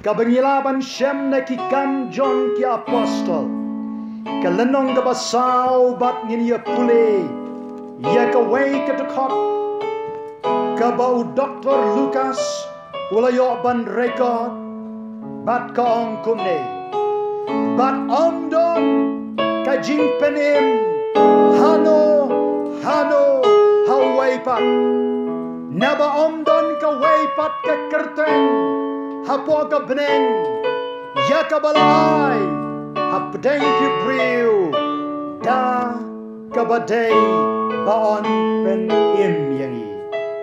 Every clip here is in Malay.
Kabangilaban siyem na kikam John ki apostol. Kalenong kabasaw bat ngini pule. Ya kaway katukot. Kabau Dr. Lucas ulayo ban record. Bat kaong kumne. Bat omdon kajing penim. Hano haway pat. Naba omdon kaway pat ka kerteng. Hapo ka beneng. Ya kabalay. Hapdeng ki priu. Da kabaday baon pen im yangi.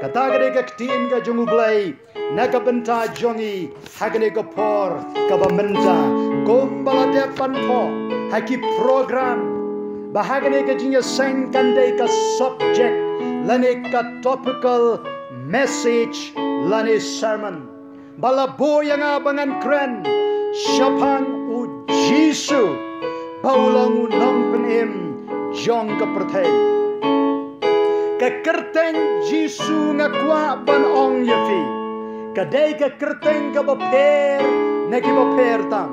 Katagade ka ktiin ka jungublay. Nagabenta jongi. Hagane ka por. Kabamenta. Kumbala depan po. Haki program. Bahagane ka jinya seng kande ka subject. Lane ka topical message. Lane sermon. Balabo yang abangan kren. Syapang u Jisu. Paulang unang penim. Jong kapertay. Kakerteng Jisu ngakwa ban ong yafi. Kadai kakerteng kabaper. Nakibaper tam.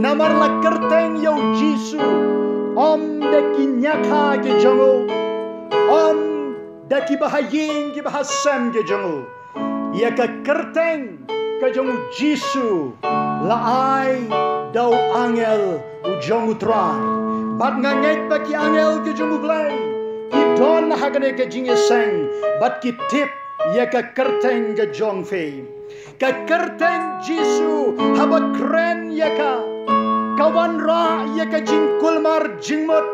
Namar la kerteng yaw Jisu. Om daki nyaka ke jongo. Om daki bahaying ke bahasam ke jongo. Ya kakerteng ka jongo Jisu. Laay daw angel ujong utray. Bat ngangit pa ki angel ke jongo blay. Ki don hagane ke jingye seng. Bat ki tip ya kakerteng ke jong fei. Kakerteng Jisu haba kren ya ka. Kawan ra ya ka jing kulmar jingmot.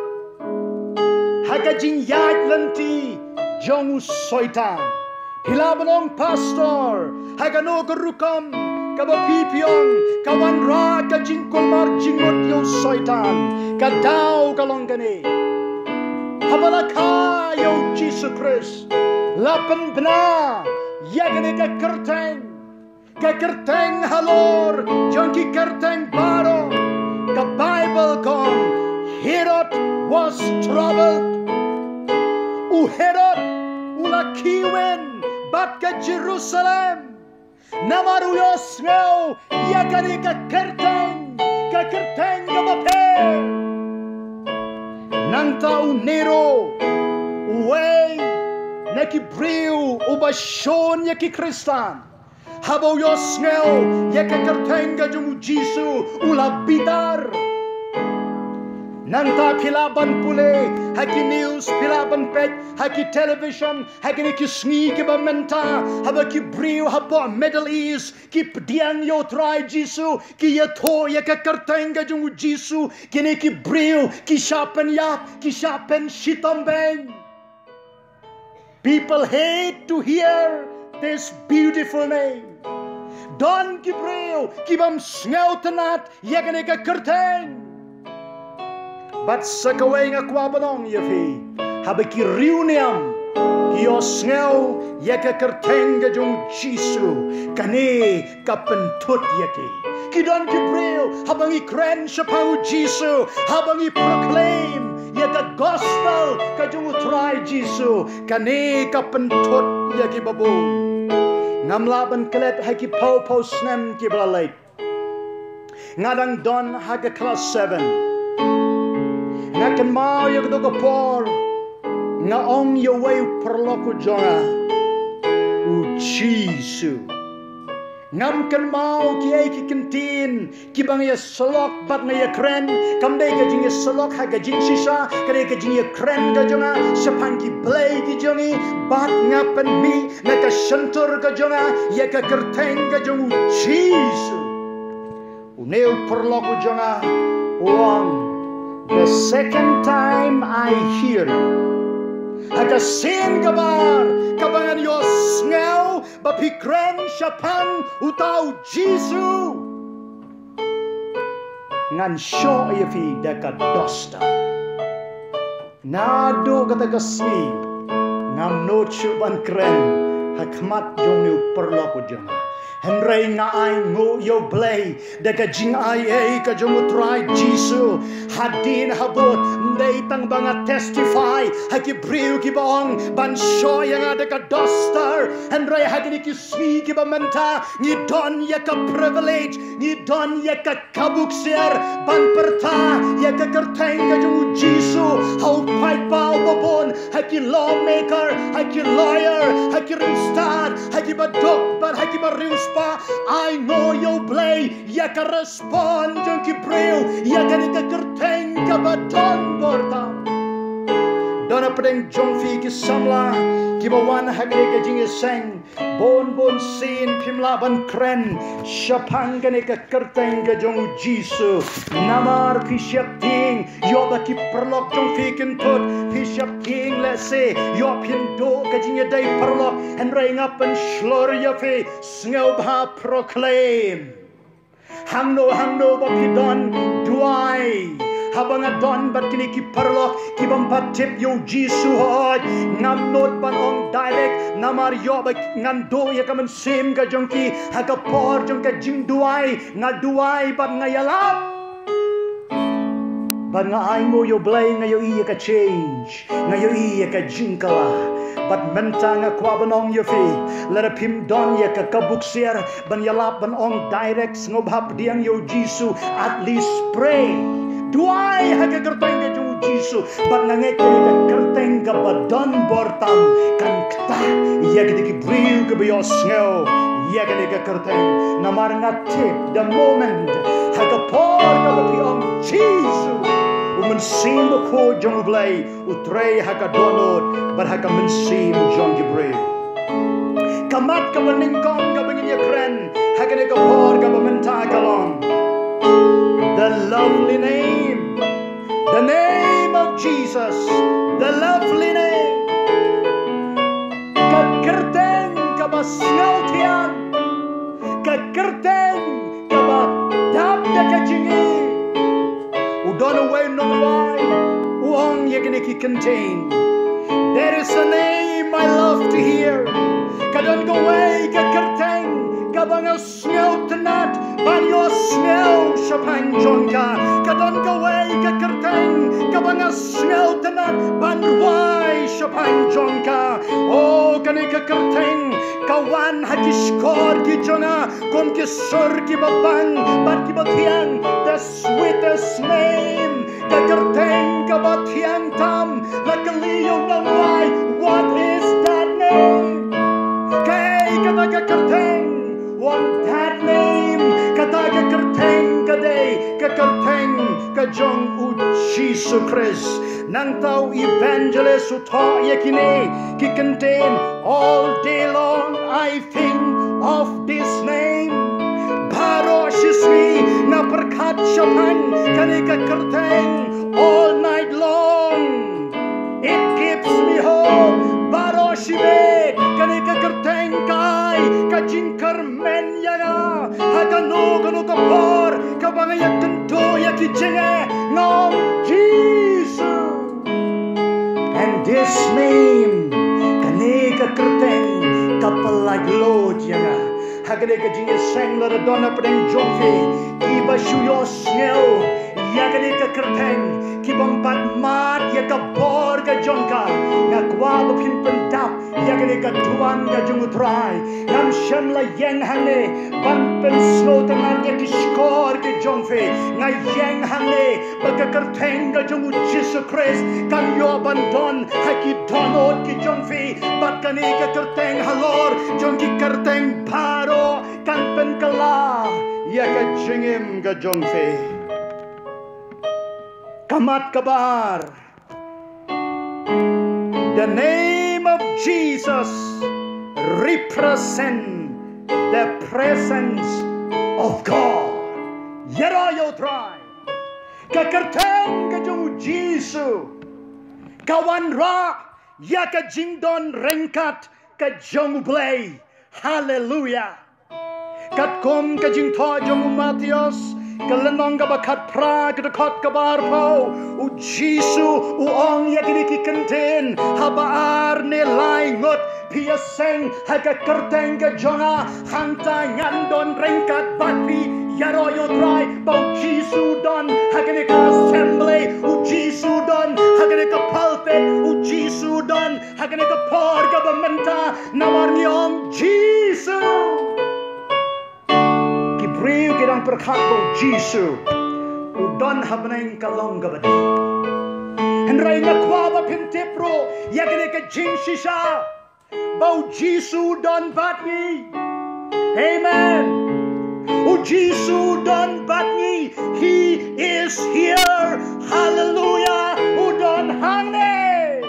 Haga jing yat lenti jong soitan. Hilabanong pastor. Haga no kerukam. Kaba pipiong. Kawan ra ka jing kulmar jingmot yo soitan. Kadaw kalong gani. Habalaka yo Jesus Christ. Lapan bna. Yagani ka kerteng. Ka kerteng halor. Jong ki kerteng baro. The Bible kom Herod was troubled. Herod ula kiwen bat ka Jerusalem. Namaruyos ngaw yakani ka kerteng ka baper. Nang tao Nero uway nakibriw ubasyon yaki Kristan. Habaw yos ngaw, yaka kerteng ka jung Jisu ula bitar. Nanta pilaban pule, haki news pilaban pet, haki television, haki ni kisngi ki bamenta, haba ki briw habo Middle East, ki pdian yo try Jisu, ki yato yaka kerteng ka jung Jisu, kini ki briw, ki shapen yap, ki shapen shitambeng. People hate to hear this beautiful name. Don kibreo kibam sngaw tenat yakane ka kerteng. But sa kaway nga kwabanong yafi habaki riuniam kiyo sngaw yaka kerteng ka jung Jisu kane kapentut yaki. Kidon kibreo habang ikren sa pau Jisu habang i-proclaim yaka gospel ka jung utray Jisu kane kapentut yaki babu. Ngamlaban kelet haki pau snem ki balalay. Ngadang don haga class 7. Ngakan mau yung dogapor. Ngaong yaway perloko jonga. Jisu. Ngam kan mau ki ay ki kentin. Kibang ya selok bat na ya kren. Kamday ka jing ya selok haga jing sisa. Kare ka jing ya kren ka jonga. Siapang ki blay ki jongi. Bat ngapan mi. Naka sentur ka jonga. Ya ka kerteng ka jongu Jisu. Uneo perloko jonga. Uang. The second time I hear you. Haga sin kabar. Kabangan yo sngaw. Bapikren siapang utaw Jisu. Ngan syo yafi daka dosta. Nado katagasni. Ngam no chuban kren. Hakmat jong ni perlo ko jonga. Henry nga ai ngo yo blay de ka jing ai ka jong try Jisu hadin habot ndai tang banga testify haki briu ki bong ban show yang ada ka doster Henry hagini ki swi ki ba menta ni don ya ka privilege ni don ya ka kabuksir ban perta ya ka kerteng ka jong Jisu how pai pau babon haki lawmaker haki lawyer haki rimstad haki badok bar haki barius I know you play ya ka respond jong ki breu ya ka ni ka kerteng ka baton borta dona pedeng jong fi ki samla ki bawan hagre ka jing seng bon sin pimla ban kren shapang ka ni ka kerteng ka jong Jisu namar pi syap ting yo ba ki perlok jong fi kin put pi syap ting let's say yo pin do ka jing dai perlok and ring up and slur ya fe sngob ha proclaim hangno ba pi don duai habang adon bat kini ki perlok ki bampat tip yo Jisu hoj ngam not ban ong direct namar yo ba ngam do ya kamen sim ka jong ki ha ka por jong ka jing duai nga duai bat ngayalap bat nga ai mo yo blay nga yo iya ka change nga yo iya ka jingkala bat menta nga kwa banong yo fi lara pim don ya ka kabuksir ban yalap ban ong direct ngobhap diang yo Jisu at least pray duai haga kerteng ka jong Jisu bat nga ngek ka kerteng ka badon bortam kan kta ya gidi ki briu ka biyo sngo ya gidi ka kerteng namar nga tip the moment haga por ka biyo Jisu mensim ko jong blay utrei haga donot bar haga mensim jong gibreu kamat ka meningkong ka bengin ya kren haga ne ka por ka bamenta kalong the lovely name of Jesus the lovely name ka kerteng ka basngautian ka kerteng ka ba dap ka jingi udon away no why uong yagniki contain there is a name I love to hear kadon go away ka kerteng kabang snow tonight ban yo snow shapang jonka kadon go away ka kerteng kabang snow tonight ban why shapang jonka oh kanika kerteng kawan haki skor ki jona kon ki sur ki babang ban ki bathiang the sweetest name ka kerteng ka bathiang tam luckily you know why what is that name kay kata ka kerteng want that name kata ka kerteng ka day ka kerteng ka jong u Jisu Christ nang tau evangelist uta yakine ki contain all day long I think of this name baro shismi na perkat shapan kanika kerteng all night long it gives me hope baro shime kanika kerteng kai kajingkar men yaga hagano gano kapor kabanga yakento yakijenge ngom Jesus and this name kanika kerteng kapalaglod yaga hagane kajinge sang lara dona pedeng jongfe kiba shuyo snel yagane ka kerteng kibampat mat yaga bor ka jongka ngakwa bapin pendap yagane ka tuan ka jungutrai ngam shem la yeng hane ban pen snow tangan ya kishkor ka jongfe nga yeng hane baga kerteng ka jungu Jesus Christ kan yo bandon haki donot ki jongfe bat kane ka kerteng halor jongki kerteng paro kan pen kala ya ka jingim ka jongfe kamat kabar the name of Jesus represent the presence of God yara yo try ka kerteng ka jong Jisu kawan ra ya ka jingdon rengkat ka jong blay hallelujah kat kom ka jing tho jong Matius Kalenong ka bakat pra kadakot kabarpo. U Jisu uong yakiniki kantin. Habaar nilayngot piyaseng hagakerteng ka jonga. Hanta ngandon rengkat batpi. Yaroyo try bau Jisu don haganika assembly. U Jisu don haganika pulpit. U Jisu don haganika por gabamenta. Namarni om Jisu. Kibriu kirang perkat bau Jisu. U don habneng kalong gabadi. Henry na kwaba pintipro yaganika jinshisha. Bau Jisu don batni. Amen. O Jisu don batni, He is here. Hallelujah. O don hangne.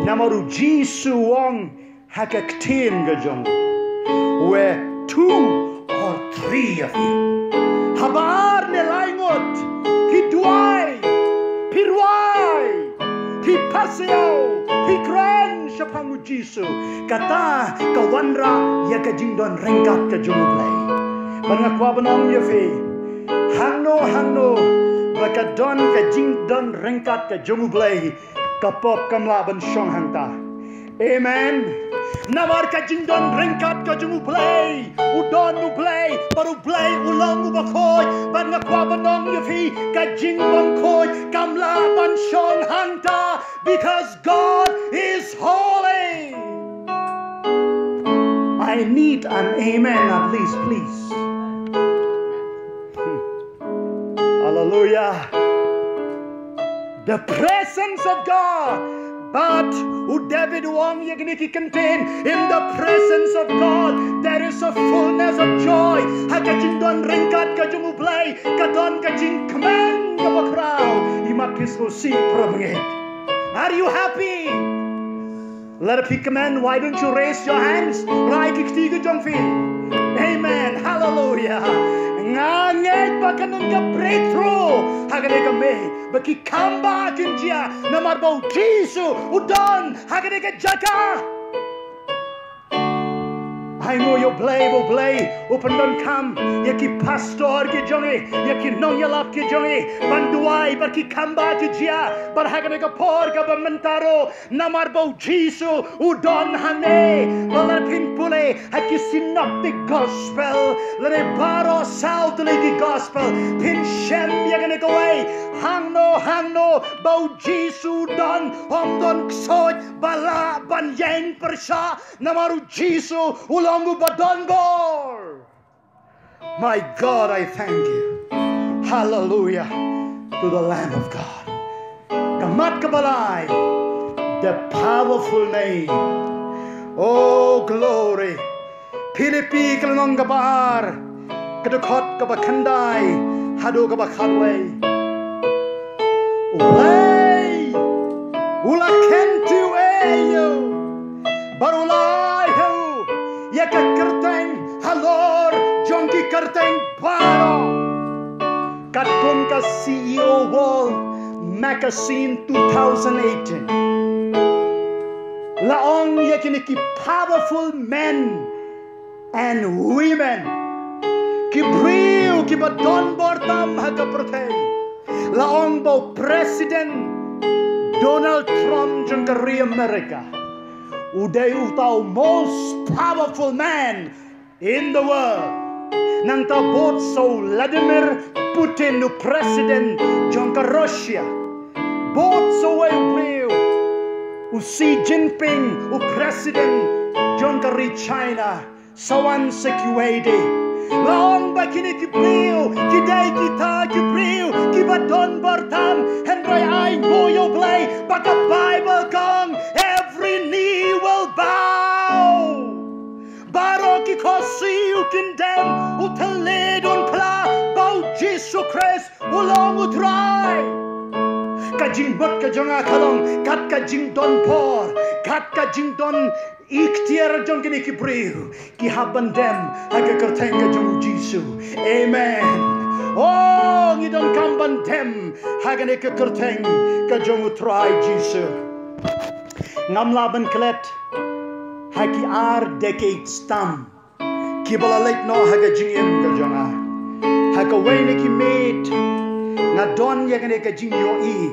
Namaru Jisu wong hakaktin gajong. Where 2 or 3 of you. Habar nelayngot. Hidwai. Pirwai. Hipaseo. Hikren siapangu Jisu. Kata kawanra ya kajingdon rengkat kajumublay. Pangakwa banong yafi. Hangno bakadon kajingdon rengkat kajumublay. Kapop kamlaban syong hangta. Amen. Nawar kajingdon rengkat kajumublay. Udon ublay. Baru blay ulang ubakoy. Pangakwa banong yafi. Kajingdon koy. Kamlaban syong hangta. Because God is holy. I need an amen at least, please. Hallelujah. The presence of God. But who David wong yagniki contain in the presence of God there is a fullness of joy. Hakajing don ringkat kajumublay kadon kajing kemen kabakraw imakis ko si promengit. Are you happy? Let it be command. Why don't you raise your hands? Amen. Hallelujah. Ngangit bakanan ka breakthrough. Hagane ka me. Baki kamba kinjia. Namarbau Jisu. Udon. Hagane ka jaka. I know you play, open don kam, yaki pastor ki jongi, yaki nongyalap ki jongi, banduai barki kamba ki jia, barhagane ka por ka bamantaro, namarbau Jisu, udon hane, balarpin pule, haki synoptic gospel, lere baro south legi gospel, pin shem yagane ka way, hangno, bau Jisu don, don ksoj, bala ban yang persha, namaru Jisu, Longu badonbor. My God, I thank you. Hallelujah to the Lamb of God. Kamat kabalay, the powerful name. Oh, glory. Pilipi kalanong gabar, kadukot kabakanday, hado kabakadway. Ulay, ulakentu eyo, barulay. Yaka kerteng halor jongki kerteng baro katkum ka CEO wall magazine 2018 laong yakiniki powerful men and women kibriu kibadon bortam hagaproteng laong bo President Donald Trump jongkari America Uday utaw most powerful man in the world. Nang tabot so Vladimir Putin no president jongka Russia. Bot so way u Xi Jinping u president jongka ri China. Sawan sekwede. Laong ba kini kibriu, kiday kita kibriu, kibadon bartam, henry ay moyo play, baka Bible kong, every knee will bow. Baro ki kosi u kindem, utalidon pla, bau Jesu Christ, ulong utray. Kajing bot kajong akalong, kat kajing don por, kat kajing don Iktiar jong kini kibriu ki habandem aga kerteng ka jong Jisu. Amen. Oh ngidon kambandem haga ne ka kerteng ka jong utray Jisu. Ngamlaban klet haki ar decade stam ki balalait no haga jingim ka jonga. Hakaway na kimit nga don ya kane ka jing yo I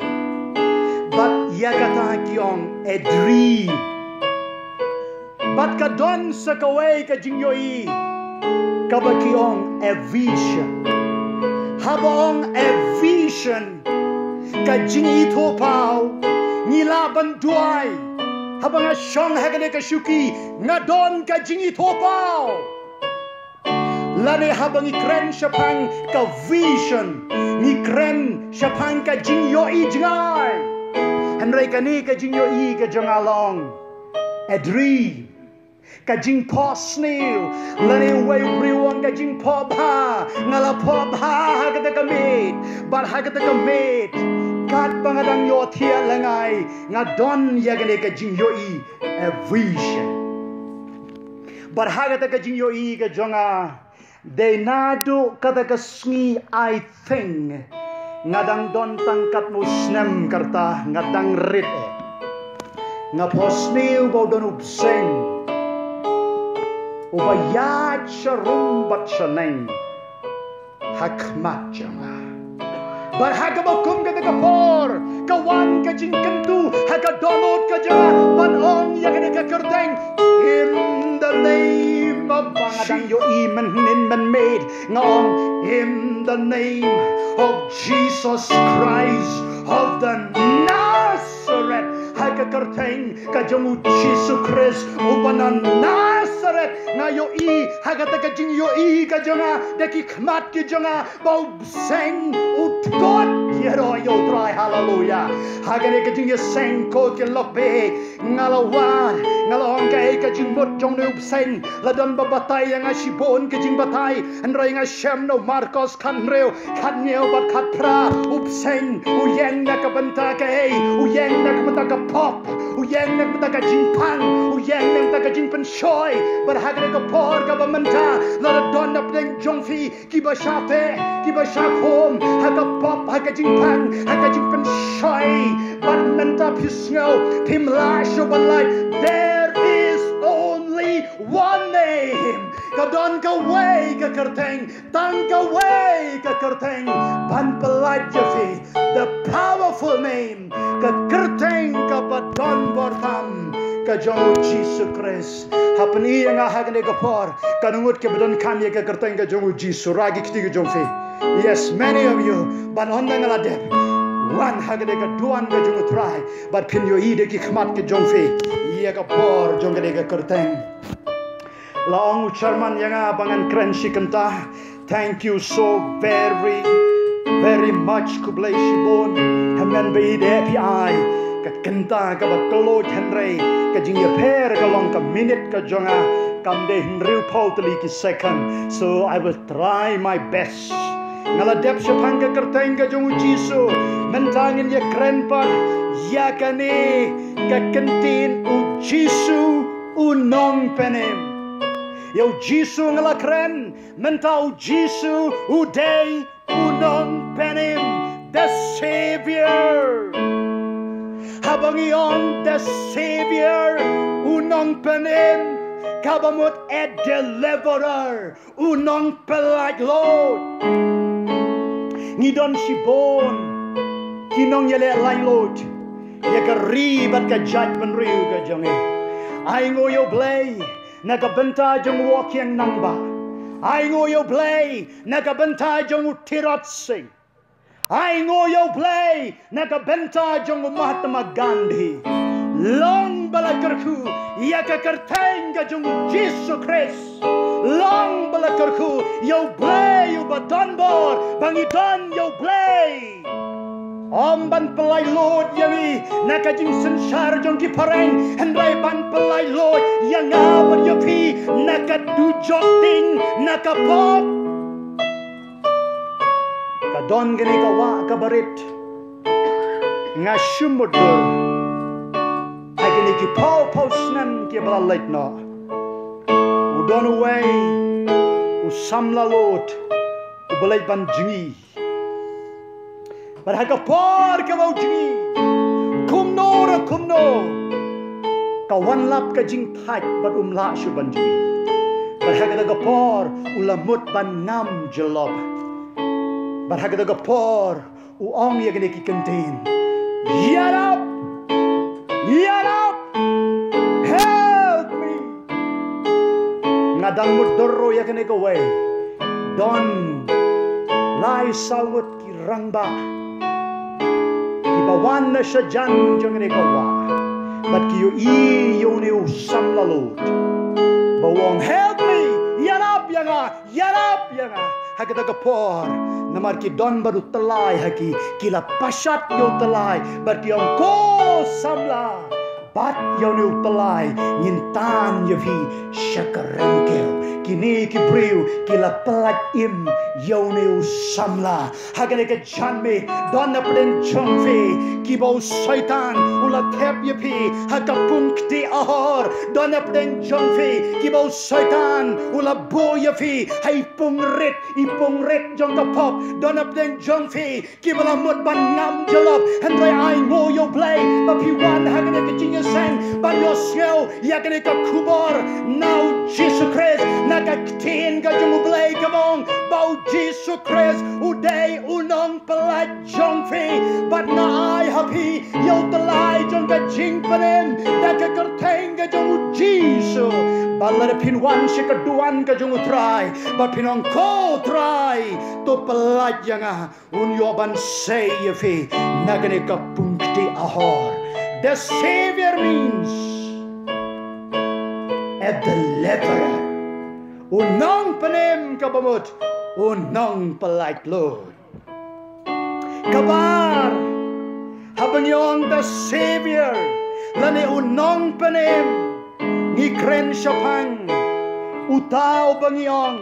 but ya kata kiong a dream but ka don sa kaway ka jing yo I ka ba kiong a vision habang a vision ka jing ito pao nilaban duay habang a siyang hagane ka syuki nga don ka jing ito pao lani habang ikren siya pang ka vision ikren siya pang ka jing yo I jingay hanray kani ka jing yo I ka jangalong a dream ka jing po snail lani way briwang ka jing po ba ngala po ba hagata kamit bar hagata kamit kat pangadang yo tia langay nga don yagane ka jing yo I a vision bar hagata ka jing yo I ka jonga de nado kada kasngi I think ngadang don tangkat mo snem karta ngadang rit nga posniw bo don upseng ubayat siya rumbat siya neng hakmat siya nga bar hagabakum kada kapor kawan ka jing kentu hagadonot ka jang panong yakane ka kerteng in the name of bangadang yo iman man made ngong in the name of Jesus Christ of the Nazareth hagakerteng ka jang Jesus Christ ubanan Nazareth nga yo I hagata ka jing yo I ka janga deki kmat ki janga bau seng utot yero yo try hallelujah hagane ka jing yo seng ko ki lokbe ngalawan ngalong ka jing mot jong no seng ladon babatay nga sibon ka jing batay anray nga shem no Marcos kanreo kanyo bat katpra upseng uyeng na kabanta ka uyeng na kabanta ka pop uyeng na kabanta ka jing pang uyeng na kabanta ka jing penshoy but hagane ka por ka bamanta la don na pleng jongfi kiba shafe kiba shakom haga pop haga jing pang haga jing penshoy but manta pisngo pimla shoban like there is only one name kadon ka way ka kerteng tang ka way ka kerteng ban pelat jafi the powerful name ka kerteng ka padon bortam ka jong Jesus Christ hapni nga hagne ka por kanungot ke badon kami ka kerteng ka jong Jesus ragi kiti ka jong fe yes many of you ban honda ngala dep one hagne ka duan ka jong try but pin yo ide ki khmat ke jong fe ye ka por jong ka kerteng laong ucharman yang abangan keren si kenta thank you so very much kublai sibon hamen be de pi ka kenta ka baklot henry ka jing ye per ka long ka minute ka jonga kam de henry pautli ki second so I will try my best ngala dep sepang ka kerteng ka jong jisu mentangin ye keren pa ya kane ka kentin u jisu unong penem Yo Jisu ngala keren mentau Jisu uday unong penim the Savior habang iyon the Savior unong penim kabamut a deliverer unong pelag Lord ngidon sibon kinong yale lay Lord yakarib at ka judgment riu ka jangi ay ngoyo blay nakabenta jong walking nangba ay ngoyo play nakabenta jong tirotsi ay ngoyo play nakabenta jong Mahatma Gandhi long balakarku yakakarteng jong Jesus Christ long balakarku yo play yo batonbor bangiton yo play Omban pelai Lord yami nakajing sensar jong ki pareng hendai ban pelai Lord yang ngabar yopi nakadujoting nakapop kadon gani kawa kabarit ngasumudur agani ki pau snam ki balalait no udon away usamla Lord ubalait ban jingi Barhagapar ka mau jingi kumno kawan lap ka jing thai bat umla shuban jingi barhagapar ulamut ban nam jelob But hagada gapor uong yagane ki contain. Yarap! Yarap! Help me! Ngadang mudoro yagane ka way. Don lai sawat ki rangba. Kibawan na siya dyan yagane ka wa. But kiyo iyo usam lalot. Bawang help me! Yarap yanga! Yarap yanga! Hagada gapor namar ki don baru telai haki kila pasat yo telai but yang ko samla bat yo ni telai nyintan yo vi shakarengkel kini ki briu kila pelat im yo ni samla hagane ke janme don apden jongfe ki bau syaitan ula thep yo pi hagapung ti ahor don apden jongfe ki bau syaitan ula bo yo fi hai pungret ipungret jong ka pop don apden jongfe ki bala mut ban ngam jalop handrai ai ngo yo play ba pi wan hagane ke jinya sang ban yo sel yakane ka kubor now Jesus Christ naga ktin ga jong play kamong bau Jesus Christ uday unong pelat jongfe but na ai happy yo telai jong ka jing panem da ka kerteng ga jong Jesus balar pin wan shikaduan ka jong try but pinong ko try to pelat yanga un yo ban say yefi nagane ka punkti ahor. The Savior means a deliverer. Unong panem kabamut, unong polite Lord. Kabar, habang yung the Savior, lani unong panem, ni kren syapang, utaw bang yung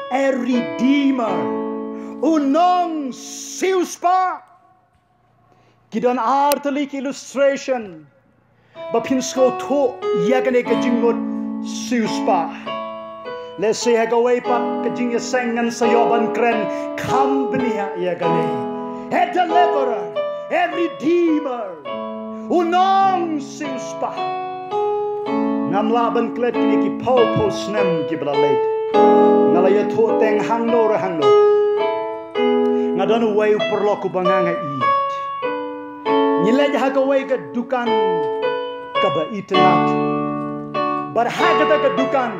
a redeemer, unong siuspa. Kidan artalik illustration bapinsko to yagane kajingot siuspa. Let's say hagaway pat kajing yasengan sayoban kren kambniya yagane. A deliverer, a redeemer, unong siuspa. Ngamlaban klet kini ki pau posnem kiblalet. Nalaya to teng hangno rahangno. Ngadanu way perloku banganga i. Nilai hagaway ka dukan kaba itenat. But hagada ka dukan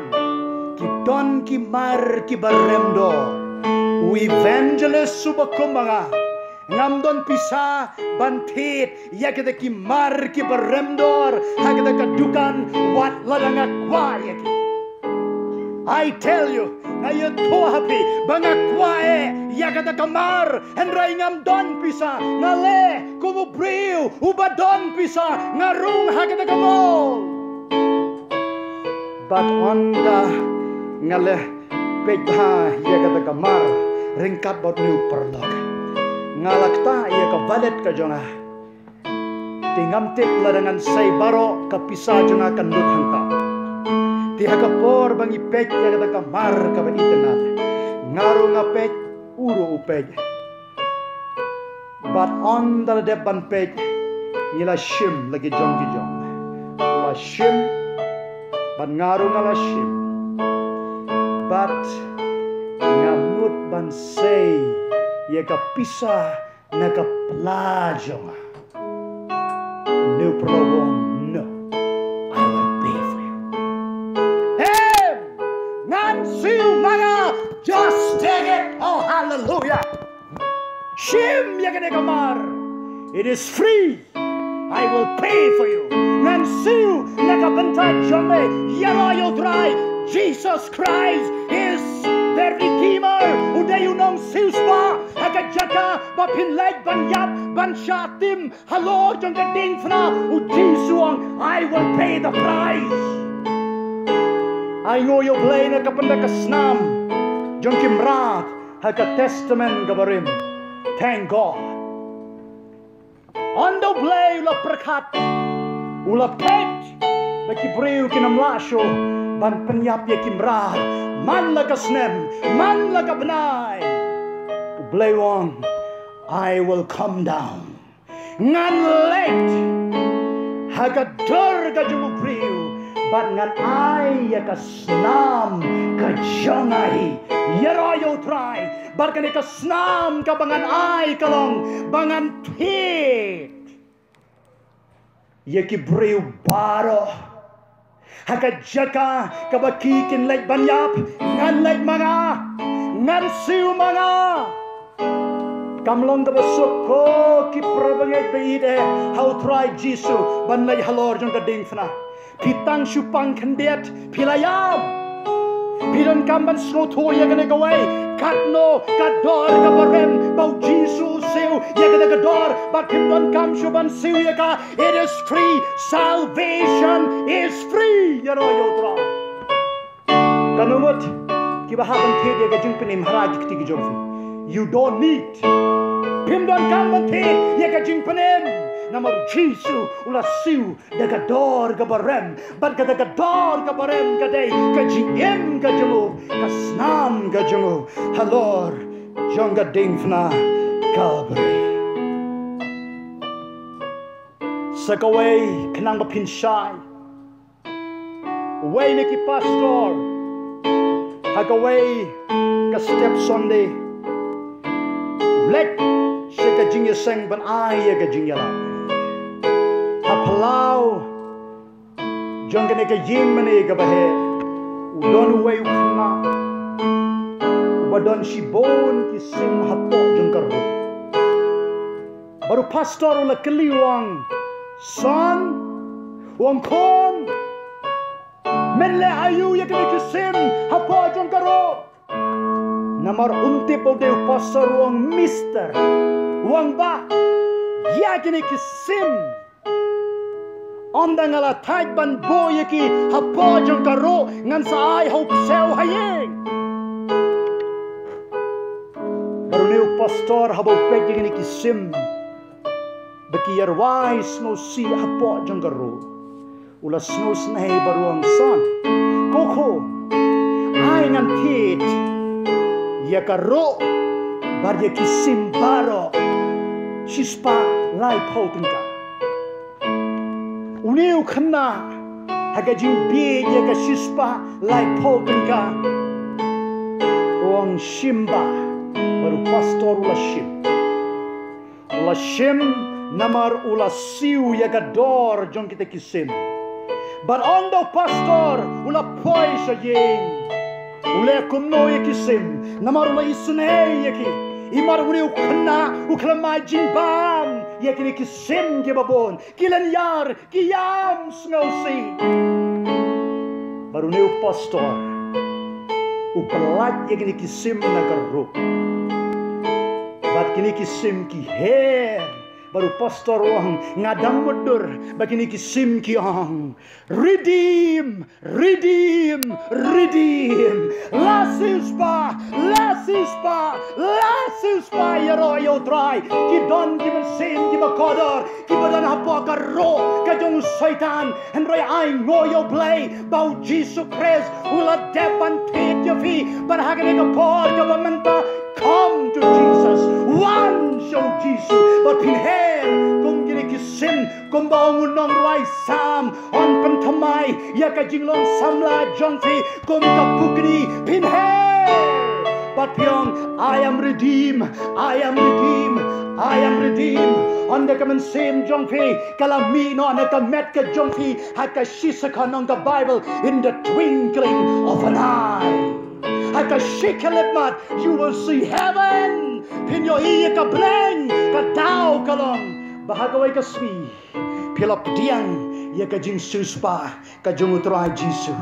ki don ki mar ki baremdo. Evangelist subakumanga ngamdon pisa banpit yagada ki mar ki baremdor hagada ka dukan wat ladanga kwaya ki. I tell you, ayo to happy banga kwae yagada kamar hendrai ngam don pisa ngale kumu briu ubadon pisa ngarung hagada kamol. But onda ngale pegha yagada kamar ringkat bot new perlok ngalakta ya ka valet ka jonga tingam tip ladangan say baro kapisa jonga kan lut hanta. Tihagapor bang ipek ya kata kamar kaba itenat ngaru ngapek uro upek but on the depan pek nila shim lagi jong gijong la shim but ngaru ngala shim but ngamut ban say ya kapisa na kaplajong no problem. Just take it. Oh, hallelujah. Shim yagane kamar. It is free. I will pay for you. Nansu yakabanta jome yarayo dry. Jesus Christ is the Redeemer. Udayunong siuspa. Agajaka bapinleg banyap banshatim. Halor jong gading fna. Ujisuang. I will pay the price. I know you play na kapanda kasnam. Jong kimrat haka testament gabarim. Thank God. Ondo play ula perkat ula pet baki breu kinamlasyo ban penyap ya kimrat man laga snem man laga benai play on. I will come down ngan late haka dur ga jumu breu bat ngan ai ya ka snam ka jangai yarayo try bat kan ka snam ka bangan ai kalong bangan pit ya ki breu baro haka jaka ka bakikin like banyap ngan like mga ngan siu mga kamlong ka basuk ko ki prabangai beide how try jisu ban lai halor jong ka ding fna pitang supang kandet pilayam pidan kamban sno to ya gane gawai katno kador ka barem bau jisu siu ya gane kador but pimdon kam suban siu ya ka it is free salvation is free ya ro yo tra kanumot ki bahaban the dia ga jing penim harag ki ki jong you don't need pimdon kamban the ya ka jing penim namar jisu ula siu daga dor ga barem bat ga daga dor ga barem ga dei ka jim ga jumu ka snam ga jumu halor jonga dingfna Calvary sakaway kanang pinshay way niki pastor hagaway ka step Sunday let shaka jingya seng ban ay ga jingya la Palau jong kene ka yim mane ka bahe udon way ukna badon shibon ki sim hato jong karo baru pastor ula keliwang son wang kon menle ayu ya kene ki sim hapo jong karo namar unti pode pastor wang mister wang ba ya kene ki sim Ondang ala tag ban boy ki hapo jong karo ngan sa ai hope sel hayeng baru neu pastor habo pegi ni ki sim baki yarwai sno si hapo jong karo ula sno snai baru ang san koko ai ngan tit ya karo bar ye ki sim baro shispa lai pautinka Uniu kena haga jing bi ya ka shispa lai polka wang shimba baru pastor ula shim namar ula siu ya ka dor jong kita kisim but ondo pastor ula poi sa yeng ula kumno ya kisim namar ula isne ya ki imar uniu kena uklamai jing bam ya kini kisim ke babon kilan yar kiyam snowsi baru neu pastor upelat ya kini kisim nagarro bat kini kisim ki her baru pastor wang ngadang mudur bakini kisim ki ang redeem lasuspa yaro yo try ki don ki sen ki bakodor ki badan hapo ka ro ka jong satan and ray ai ngoyo play bau Jesus Christ ula depan tit yo fi but hagane ka por ka bamanta come to Jesus one show Jesus but pin hair kum gini kisim kum bangun nong rai sam on pentamai ya ka jinglong samla jongfi kum kapukni pin hair but pyong I am redeemed on the common same jongfi kalamino on the met ka jongfi haka shisakan on the Bible in the twinkling of an eye haka shikalepmat you will see heaven pin yo iya ka bleng ka tao kalong bahagaway ka swi pilap diang ya ka jing suspa ka jung utray Jisu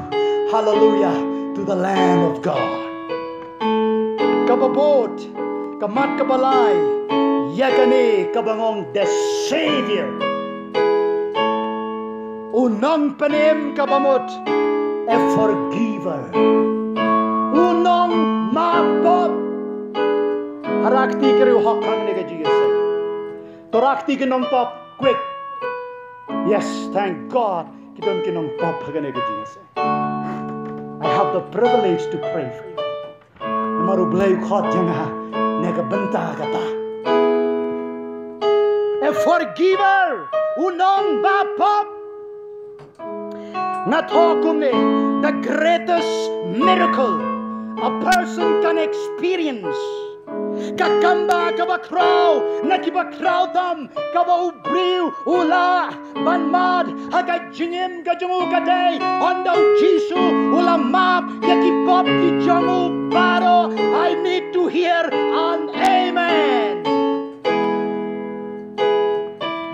hallelujah to the Lamb of God kababot kamat kabalay ya kani kabangong the Savior unang panim kabamot a forgiver unang mapot harakti kiri hakang nega jigese torakti kinong pop quick yes thank God kitong kinong pop hagan nega jigese I have the privilege to pray for you namaru blay khot janga nega benta kata a forgiver unong mapot Natokumne, the greatest miracle a person can experience. Kakamba kabakraw, nakibakraw tam, kabaubriw, ula, banmad, hagajingim gajumu kaday, ondaw Jisu, ula map, yakipop kijamu baro. I need to hear an amen.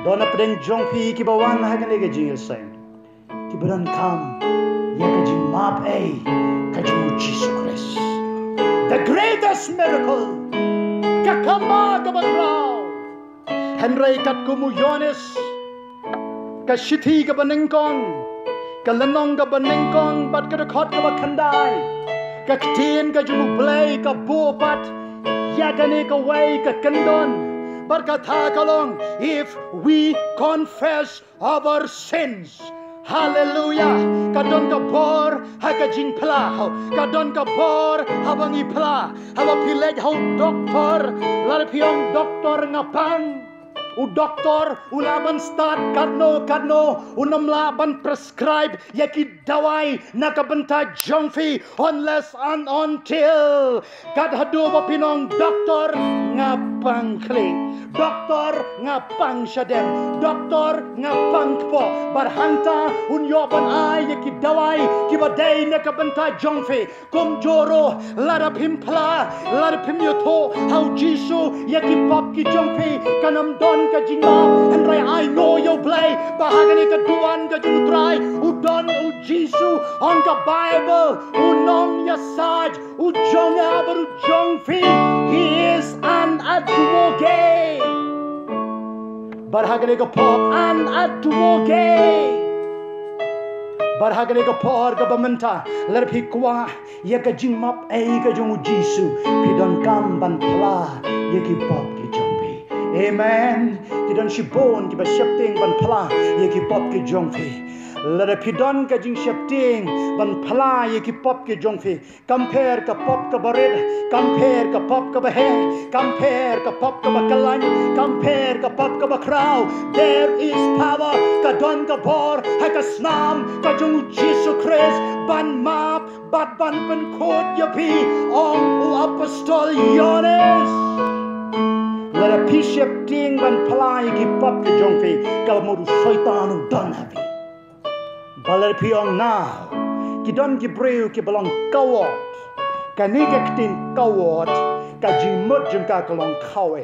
Dona pedeng jongpi kibawan hagane gajingil sayang. Kibaran kam, yakajing map kajumu Jisu Christ. The greatest miracle. Kakama kabakraw. Henry kat kumuyones. Kashiti kabanengkong. Kalanong kabanengkong. Bat kadakot kabakandai. Kaktiin kajumublay kabupat. Yagane kaway kakandon. Barkatakalong. If we confess our sins. Hallelujah. Kadon kabor hakajing pla. Kadon kabor habang ipla. Haba pileg hau doktor. Larpiong doktor ngapang. U doktor ulaban start kadno unam laban prescribe yaki dawai nakabenta jongfi unless and until kad hadu pinong doktor ngapang kling. Doktor ngapang syadem, doktor ngapang po barhanta unyoban ay yaki dawai kibadai nakabenta jongfi kum joro larapim pla larapim yoto how Jisu yaki pop ki jongfi kanam don kajingma and I know you play bahagani kaduan kajutrai udon u Jisu on ka Bible unong yasaj ujong abar ujong fi he is an advocate barhagani ka pop an advocate barhagani ka por ka bamenta lerpi kwa ya ka jingmap ka jong Jisu pidon kam ban pla yaki pop ki jongpi amen kidon shibon ki ba shepting ban pla yaki pop ki jongfi lerpi don ka jing shepting ban pla yaki pop ki jongfi compare ka pop ka bared compare ka pop ka bahe compare ka pop ka bakalan compare ka pop ka bakraw there is power ka don ka bor ha ka snam ka jong Jesus Christ ban map bat ban pen kod yapi ong u apostol Yones lara pishep ting ban pla yaki pop ki jongfi kal modu shaitan don happy balar piong now kidon gibreu ki belong kawot kaniga ktin kawot ka jimut jung ka kalong kawe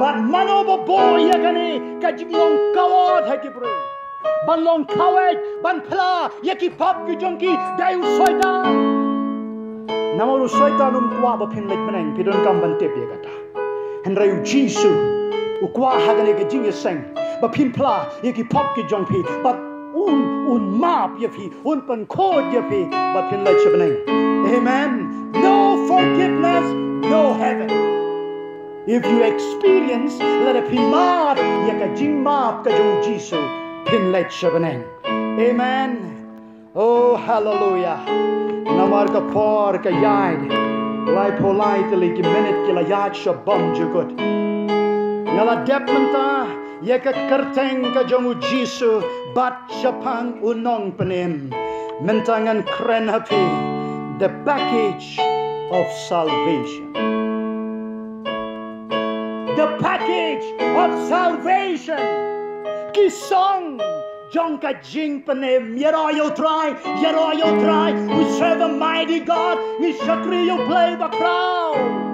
but mano ba boy yakani ka jimlong kawot ha gibreu ban long kawe ban pla yaki pop ki jongki dayu soitan namaru soitan kwa ba pin lek meneng pidon kam ban tep yagata henry Jisu ukwa hagane ka jing yeseng ba pimpla yaki pop ki jongpi but un map yapi un pan kod yapi but pin like shabaneng amen no forgiveness no heaven if you experience let a pin map yaka jing map ka jong Jisu pin like shabaneng amen oh hallelujah namar ka por ka yaid lai politely ki minute ki la yaid shabam jugut ngala depmenta yaka kerteng ka jomu Jisu bat shapang unong penim mentangan kren happy the package of salvation the package of salvation kisong jong ka jing penim yero try we serve a mighty God we shakri you play the crowd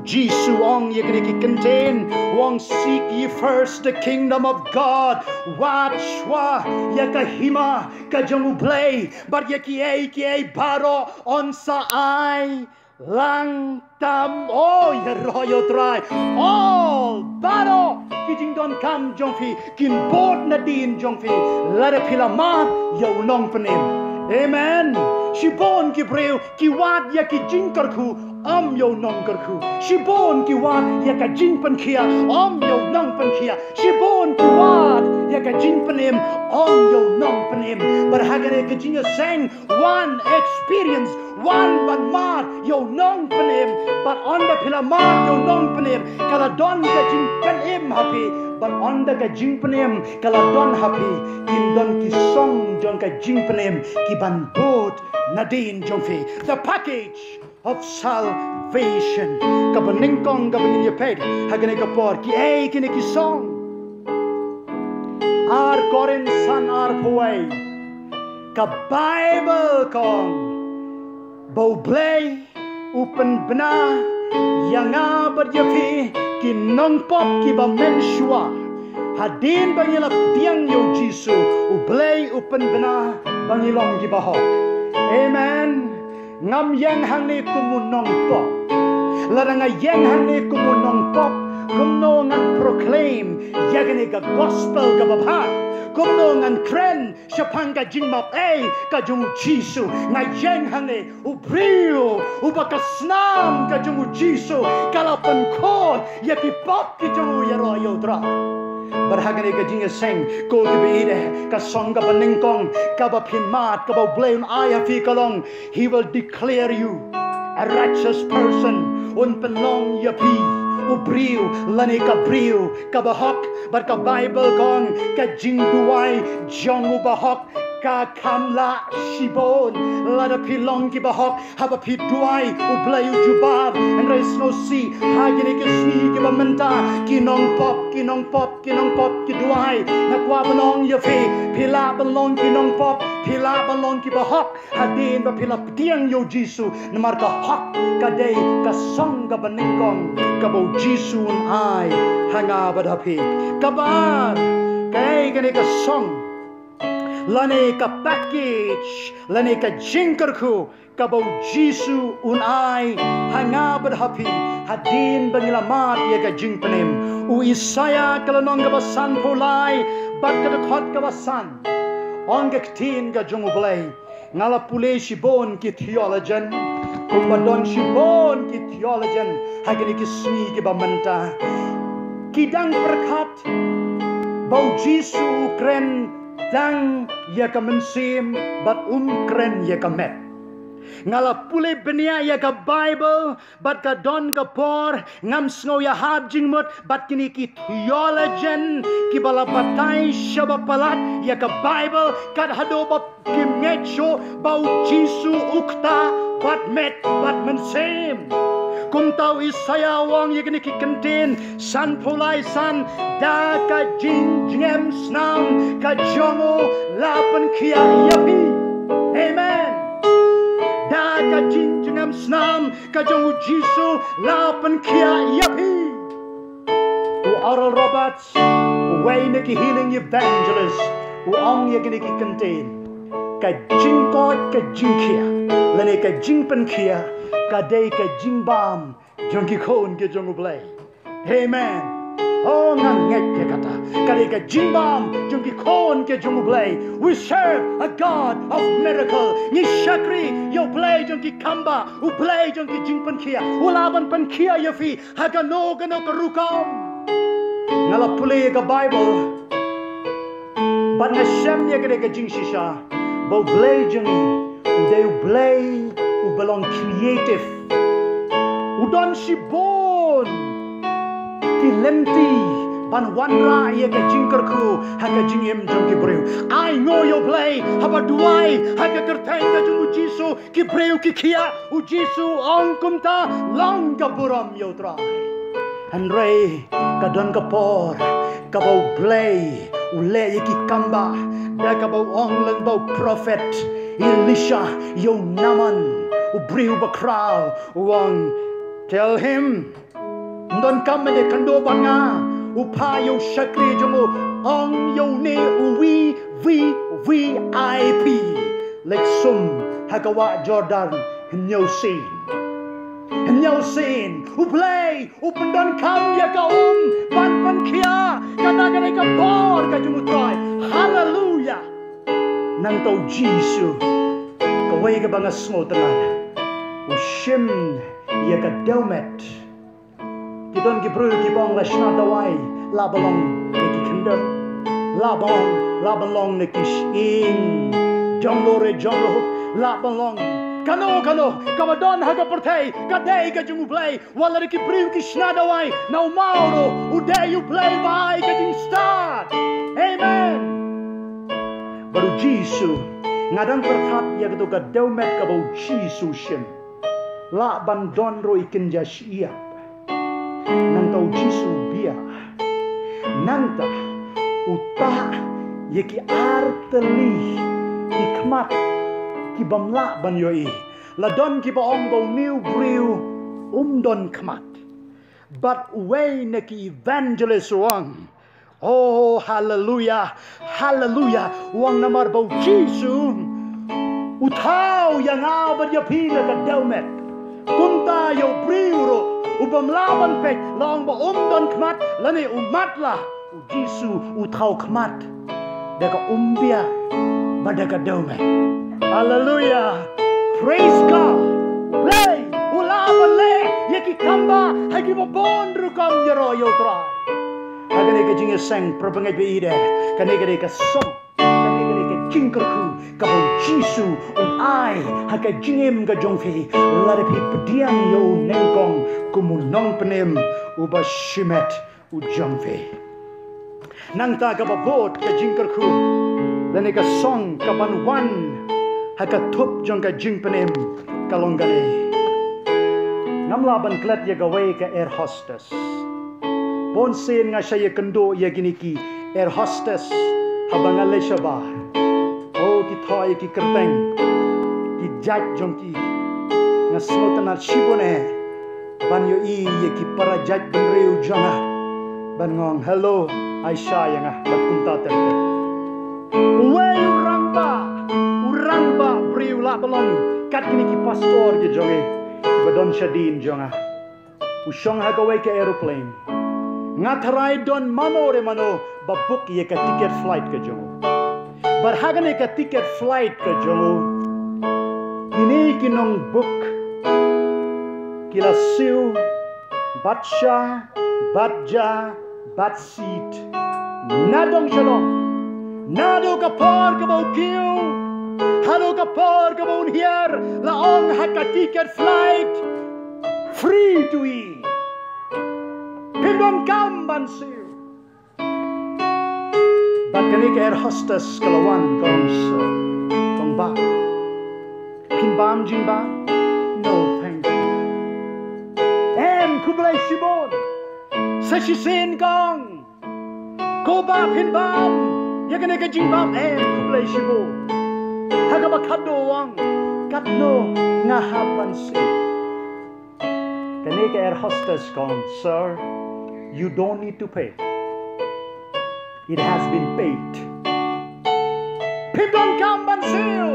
Jisu ong yekri contain wong seek ye first the kingdom of God watch wa yakahima kajamu play but yaki baro on sa ai lang tam oh yero try all baro kijing don kam jongfi kin bot na din jongfi lare pila ma yo nong penim amen shibon ki breu ki wat yaki jingkarku am yo nong karku shibon ki wat yaka jing pan kia am yo nong pan kia shibon ki wat ya ka jing panem on yo nong panem berhagane ka jing sang one experience one ban mar yo nong panem but on the pilamar yo nong panem kala don ka jing panem happy but on the ka jing panem kala don happy kim don ki song jon ka jing panem ki ban bot nadin jongfi the package of salvation ka baningkong ka bangin yaped hagane ka por ki ay kini ki song ar korin san ar puay ka Bible kong bau blay upen bena yang abad yafi ki nong pop ki ba menshua hadin bangilap tiang yo jisu u blay upen bena bangilong ki bahok amen ngam yang hang ni kumunong pop larang yang hang ni kumunong pop kumno ngan proclaim yagane ka gospel ka babha kumno ngan kren shapang ka jingmap ka jung jisu nga yang hang ni ubriu ubaka snam ka jung jisu kalapan ko yaki pop ki jung yaro yodra berhagane ka jinga seng ko ke beide ka song ka baningkong ka ba pinmat ka ba blame aya fi kalong he will declare you a righteous person un penlong yapi ubriu lani ka briu ka bahok bar ka Bible kong ka jingduai jong bahok ka kamla shibon lada pilong ki bahok haba pi duai ublayu jubab and race no see hagine ki sni ki bamenta kinong pop ki duai na kwa balong yafi pila balong kinong pop pila balong ki bahok hadin ba pila tiang yo jisu namar ka hok ka day ka song ka baningkong ka bo jisu ai hanga badapi kabar kay gani ka song lane ka package lane ka jingkerku ka bau jisu unai hanga berhapi hadin bangilamat ya ka jingpenem u Isaya kalanong ka basan pulai bat ka dekhot ka basan ong ka ktin ka jung ublay ngala pule shibon ki theologian kumbadon shibon ki theologian hagini ki sni ki bamanta kidang perkat bau jisu kren dang ya ka mensim bat kren ya ka met ngala pule benia ya ka Bible bat ka don ka por ngam snow ya hab jingmut bat kini ki theologian ki bala batai shaba palat ya ka Bible kat hado bat ki mecho bau jisu ukta bat met bat mensim kum tau Isaya wong ye kini ki kentin san pulai san da ka jingem snam ka jongo lapan kia yapi amen da ka jingem snam ka jongo jisu lapan kia yapi u Oral Roberts u Wayne ki healing evangelist u ong ye kini ki kentin ka jingkot ka jingkia lene ka jingpen kia kadai ka jingbam jongki kon ke jongu blay amen oh nganget ke kata kadai ka jingbam jongki kon ke jongu blay we serve a God of miracle ni shakri yo blay jongki kamba u blay jongki jingpan kia ulaban pan kia yafi hagano gano karukom ngala pule ka Bible ban na shem ya kadai ka jingshisha bo blay jongi uday blay belong creative udon shibon kilenti ban wanra ye ka jingkerku haka jingem jong ki breu I know your play haba duai haka kerteng ka jung jisu ki breu ki kia u jisu ong kumta long ka buram yo trai and ray ka don ka por ka bau play u le ye ki kamba da ka bau ong lang bau prophet Elisha yo naman ubriu bakraw wang tell him don come de kando banga upayo shakri jongo ong yo ne VIP leksum hagawa Jordan hinyo sin uplay upendon kam ya ka pan kia kata kata ka bor ka jongo toy hallelujah nang tau jisu kawai ka banga smo tengar ushim ya ka delmet kidon ki bru ki bong la shna dawai la balong ki kender labang ne kishing jonglo re jonglo labang kano kabadon haga pertei kadai ka jungu play wala ki priu ki snada wai now mauro uday you play by ka jing start amen baru jisu ngadang perkhat ya gitu ka deumet ka bau jisu shin la bandon ro ikin jasia nang tau jisu bia nang ta utah yeki arteli ikmat ki bamla ban yoi la don ki ba ong bo new brew don kmat but way ne ki evangelist wang oh hallelujah wang namar bo jisu utau yang abar ya pila ka daumet kunta yo brew ro ubamlaban pek long ba don kmat lani umat la jisu utau kmat daga umbia badaga daumet. Hallelujah. Praise God. Play. Ulaban le. Yaki kamba. Hagi mo bondru kam yaro yotrai. Hagane ka jinga sang propangay beide. Kanegare ka som. Kanegare ka jingkerku. Kabo jisu. Un ai. Haka jingim ka jongfi. Larapi pediang yo nengkong. Kumunong penim. Uba shimet. Ujongfi. Nang ta ka babot ka jingkerku. Lani ka song ka banwan. Haka tup jong ka jing penim kalonggane. Namlaban klat ya gawe ka air hostess. Ponsen nga siya kendo ya giniki air hostess habang alay siya ba. Oh kita ki kerteng ki jaj jong ki nga snotan at shibone banyo i ya ki para jaj benreu jonga ban ngong hello Aisyah ya nga bat kunta tete. Uwe uramba briu la belong kat kini ki pastor ge jonge badon shadin jonga ushong ha gawe ke aeroplane ngatarai don mano babuk ye ka ticket flight ke jongo bar hagane ka ticket flight ke jongo ini kinong book kila siu batja batsit nadong shalom nado ka par ka bau kiu halo ka par ka bau hier laong haka ticket flight free to eat pindon kamban siu bat kani ka air hostess kalawan kong ba pinbam jingba no thank you kublai shibon sashi sen kong ko ba pinbam ya kene ka jingbam kublai shibon haga ba kaddo wang katno nga hapan si kene ka air hostess kong sir you don't need to pay it has been paid pindon kamban siu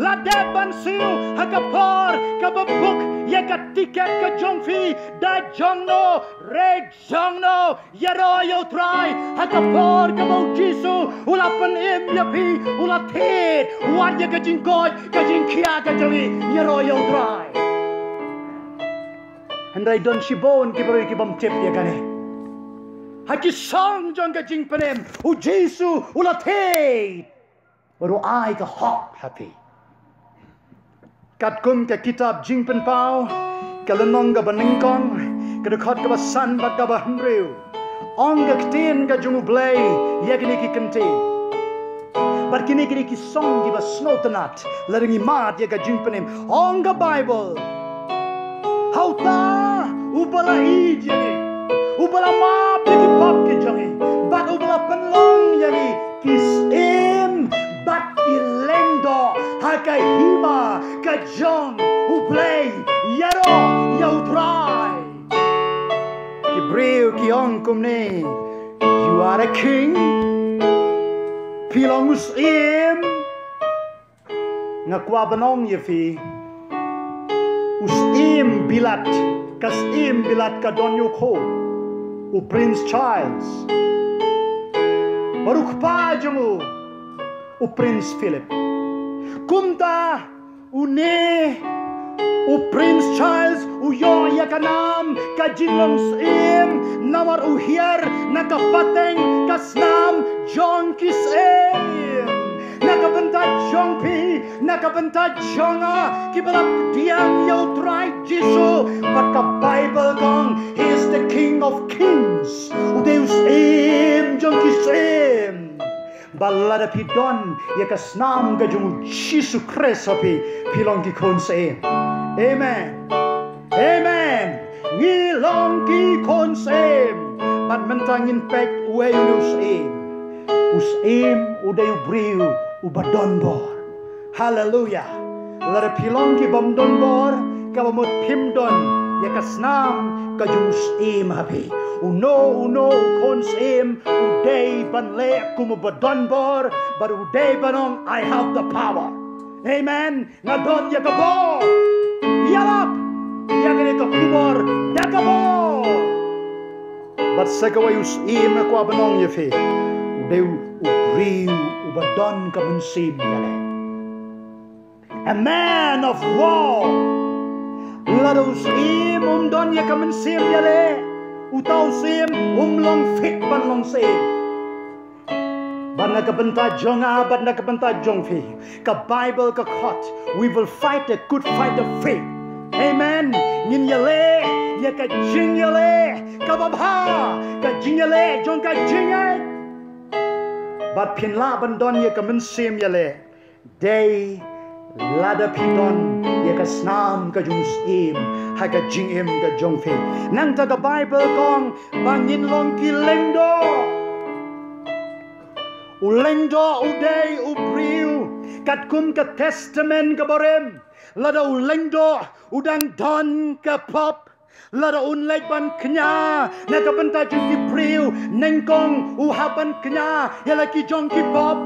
la deban siu haga par kababuk ya ka tiket ka jongfi da jongno re jongno yaroyo try haga par kabau jisu ula pan im ya pi ula tet wat ya ka jingkoy ka jingkia ka jali yaroyo try andai don shibon kibro kibam tip ya kane haki song jong ka jingpenem u jisu ula tet baru ai ka hop happy kat kum ka kitab jingpen pau kalenong ka baningkong kadukot ka basan bat ka bahnreu ong ka ktin ka jungu blay yakini ki kente bat kini ki song ki basnotanat laringi mat ya ka jingpenem ong ka bible hauta ubala ijani ubala map ki pap ki jangi bat ubala penlong yani kisim bat ilendo haka hima ka jong uplay yaro yautrai kibreu ki kumne you are a king pilong usim ngakwa banong yefi usim bilat kasim bilat ka donyo ko u Prince Charles baru kpajamu o Prince Philip kumta une Prince Charles uyo ya kanam ka jinglong sim namar uhiar nakapateng kasnam John Kisem nakabenta Jongpi nakabenta Jonga kibalap diang yaw try Jisu pagka Bible kong he is the King of Kings udeus John Kisem balada pidon ya kasnam ka jung Jisu Christ api pilong ki konse Amen. Amen. Ngilong ki konsem. Bat mentangin pek uwe us uday ubriu ubadon bor. Hallelujah. Lara pilong ki bom don bor kabamot pimdon ya kasnam kajus habi. Uno konsem uday banle kumubadon bor but uday banong I have the power. Amen. Ngadon ya kabor. Yalap, yakane ka kubor, dakabor. But sagaway usim na kwa banong yafe, udeu ubriu ubadon ka munsim yale. A man of war, lado usim umdon ya ka munsim yale, utaw sim umlong fit banlong sim. Ban nakabenta jonga, ban nakabenta jongfi. Ka Bible ka kot, we will fight a good fight of faith. Amen. Ngin yale, ya ka jing yale, ka babha, ka jing yale, jong ka jing ay. Bat pin la bandon ya ka mensim yale. Day lada pindon ya ka snam ka jung sim, ha ka jing im ka jong fe. Nang ta ka Bible kong bangin long ki lengdo. Ulengdo uday ubriu kat kum ka testament ka borem. Lada ulengdo udang don ka pop lada unlek ban kenya nakabenta juki priu nengkong uhaban kenya yalaki jongki pop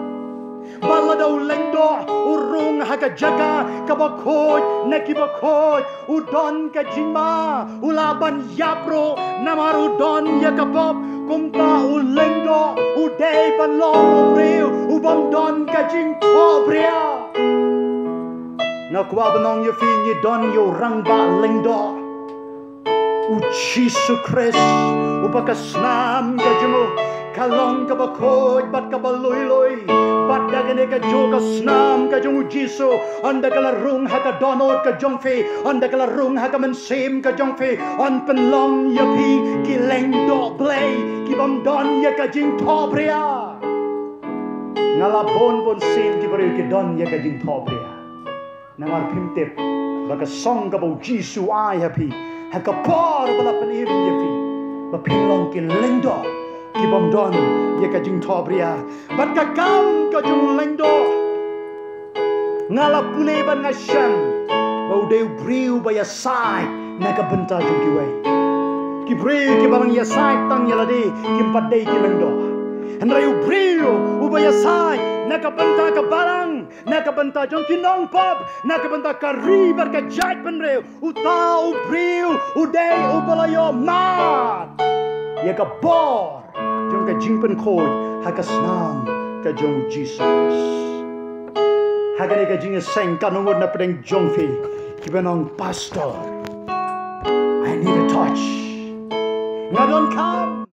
balada ulengdo urung haga jaga kabakoj nakibakoj udon ka jingma ulaban yapro namaru don yakapop kumta ulengdo uday ban long priu ubam don ka jing pobria Nakwa banong yafi ni don yo rangba lengdo Uchisu Christ upakasnam kajumo kalong kabakoy bat kabaluy bat dagane ka jo kasnam kajung Jisu anda kalarung haka donor ka jongfe anda kalarung haka mensim ka jongfe on penlong yapi ki lengdo blay ki bam don ya ka jing tobria ngalabon bon sim ki bari ki don ya ka jing tobria Namar pimtip baka song ka bau Jisu ay happy haka por bala panir yapi bapilong ki lengdo ki bom don ya ka jing tobria bat ka kam ka jung lengdo ngala pune ban ngasam bau deu briu ba ya sai na ka benta jung ki wai ki briu ki barang ya sai tang ya ladi ki padai ki lengdo Hendrayu briu ubaya sai nakabenta ka barang nakabenta jong kinong pop nakabenta ka river ka jait penreu utau briu uday ubalayo mat ya ka bor jong ka jingpen khoj haka snam ka jong Jesus hagane ka jinga seng kanungod na pedeng jong fi kibanong pastor I need a touch ngadon kam